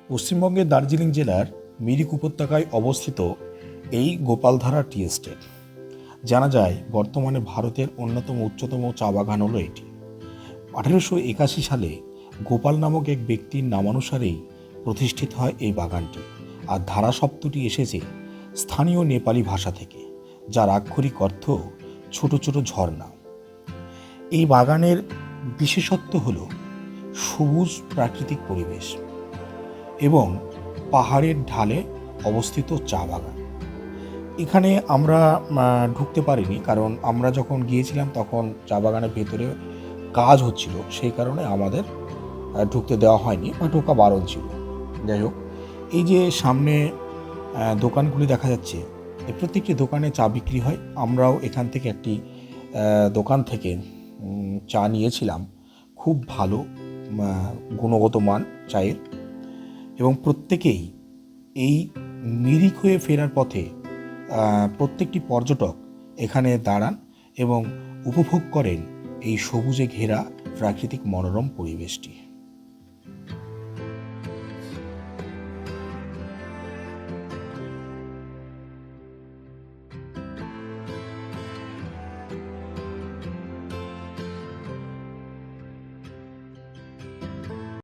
পশ্চিমবঙ্গের দার্জিলিং জেলার মিরিক উপত্যকায় অবস্থিত এই গোপালধারা টি এস্টেট। জানা যায় বর্তমানে ভারতের অন্যতম উচ্চতম চা বাগান হলো এটি। 1881 সালে গোপাল নামক এক ব্যক্তির নামানুসারেই প্রতিষ্ঠিত হয় এই বাগানটি। আর ধারা শব্দটি এসেছে স্থানীয় নেপালি ভাষা থেকে, যার আক্ষরিক অর্থ ছোট ছোট ঝর্ণা। এই বাগানের বিশেষত্ব হল সবুজ প্রাকৃতিক পরিবেশ এবং পাহাড়ের ঢালে অবস্থিত চা বাগান। এখানে আমরা ঢুকতে পারিনি, কারণ আমরা যখন গিয়েছিলাম তখন চা বাগানের ভেতরে কাজ হচ্ছিল, সেই কারণে আমাদের ঢুকতে দেওয়া হয়নি বা ঢোকা বারণ ছিল। যাই হোক, এই যে সামনে দোকানগুলি দেখা যাচ্ছে, এই প্রত্যেকটি দোকানে চা বিক্রি হয়। আমরাও এখান থেকে একটি দোকান থেকে চা নিয়েছিলাম। খুব ভালো গুণগত মান চায়ের, এবং প্রত্যেকেই এই মিরিক হয়ে ফেরার পথে প্রত্যেকটি পর্যটক এখানে দাঁড়ান এবং উপভোগ করেন এই সবুজে ঘেরা প্রাকৃতিক মনোরম পরিবেশটি।